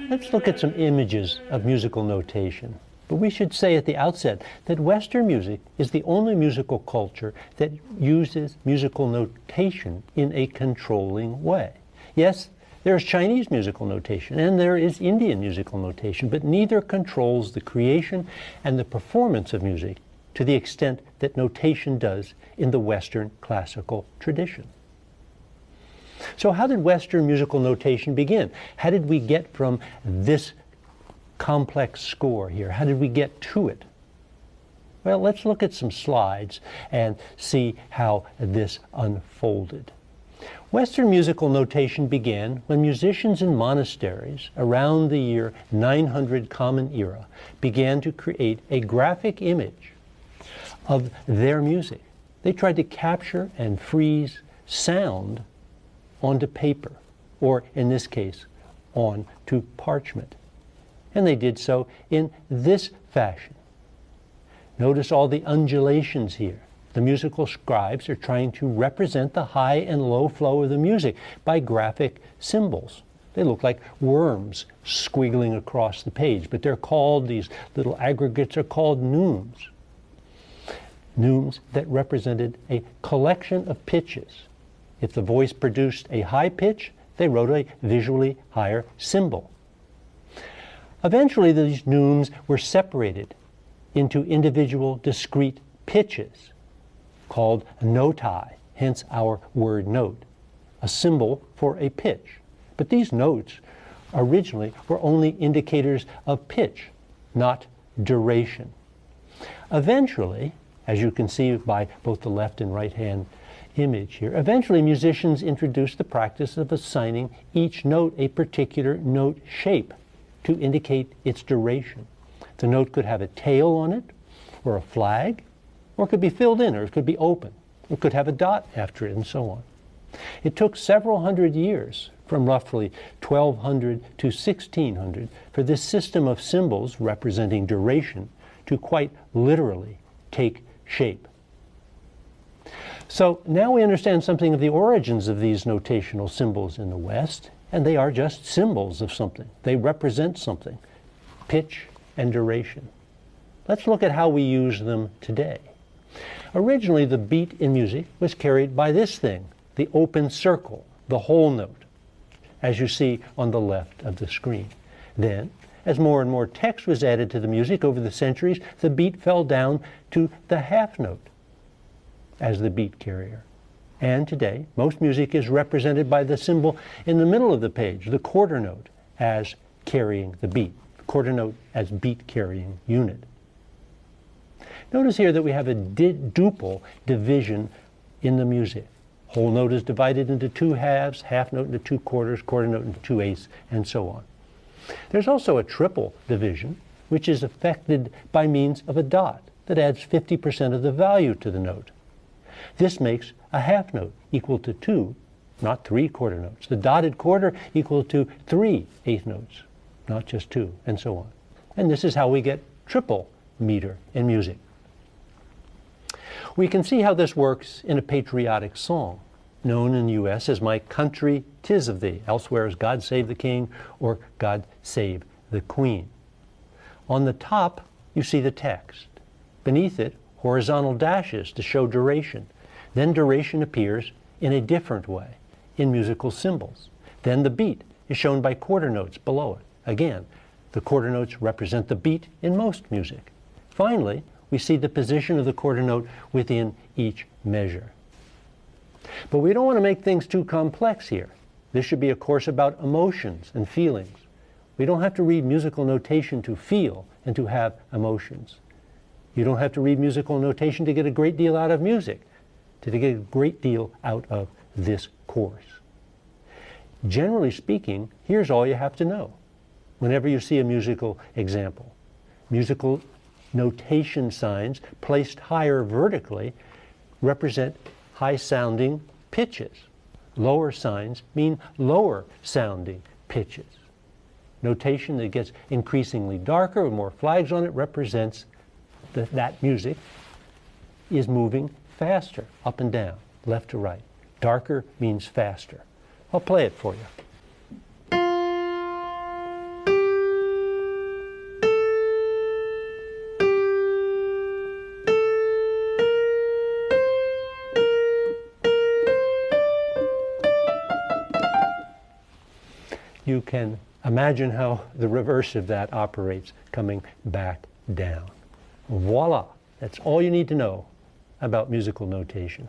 Let's look at some images of musical notation. But we should say at the outset that Western music is the only musical culture that uses musical notation in a controlling way. Yes, there is Chinese musical notation and there is Indian musical notation, but neither controls the creation and the performance of music to the extent that notation does in the Western classical tradition. So how did Western musical notation begin? How did we get from this complex score here? How did we get to it? Well, let's look at some slides and see how this unfolded. Western musical notation began when musicians in monasteries around the year 900 Common Era began to create a graphic image of their music. They tried to capture and freeze sound onto paper, or in this case, onto parchment. And they did so in this fashion. Notice all the undulations here. The musical scribes are trying to represent the high and low flow of the music by graphic symbols. They look like worms squiggling across the page, but they're called, these little aggregates are called neumes. Neumes that represented a collection of pitches. If the voice produced a high pitch, they wrote a visually higher symbol. Eventually, these neumes were separated into individual discrete pitches called noti, hence our word note, a symbol for a pitch. But these notes originally were only indicators of pitch, not duration. Eventually, as you can see by both the left and right hand image here, eventually musicians introduced the practice of assigning each note a particular note shape to indicate its duration. The note could have a tail on it, or a flag, or it could be filled in, or it could be open. It could have a dot after it, and so on. It took several hundred years, from roughly 1200 to 1600, for this system of symbols representing duration to quite literally take shape. So now we understand something of the origins of these notational symbols in the West, and they are just symbols of something. They represent something, pitch and duration. Let's look at how we use them today. Originally, the beat in music was carried by this thing, the open circle, the whole note, as you see on the left of the screen. Then, as more and more text was added to the music over the centuries, the beat fell down to the half note as the beat carrier. And today, most music is represented by the symbol in the middle of the page, the quarter note, as carrying the beat. The quarter note as beat carrying unit. Notice here that we have a duple division in the music. Whole note is divided into two halves, half note into two quarters, quarter note into two eighths, and so on. There's also a triple division, which is affected by means of a dot that adds 50% of the value to the note. This makes a half note equal to 2, not 3 quarter notes. The dotted quarter equal to 3 eighth notes, not just 2, and so on. And this is how we get triple meter in music. We can see how this works in a patriotic song, known in the U.S. as My Country 'Tis of Thee, elsewhere as God Save the King or God Save the Queen. On the top, you see the text. Beneath it, horizontal dashes to show duration. Then duration appears in a different way, in musical symbols. Then the beat is shown by quarter notes below it. Again, the quarter notes represent the beat in most music. Finally, we see the position of the quarter note within each measure. But we don't want to make things too complex here. This should be a course about emotions and feelings. We don't have to read musical notation to feel and to have emotions. You don't have to read musical notation to get a great deal out of music, to get a great deal out of this course. Generally speaking, here's all you have to know whenever you see a musical example. Musical notation signs placed higher vertically represent high-sounding pitches. Lower signs mean lower-sounding pitches. Notation that gets increasingly darker with more flags on it represents that music is moving faster, up and down, left to right. Darker means faster. I'll play it for you. you can imagine how the reverse of that operates, coming back down. Voila! That's all you need to know about musical notation.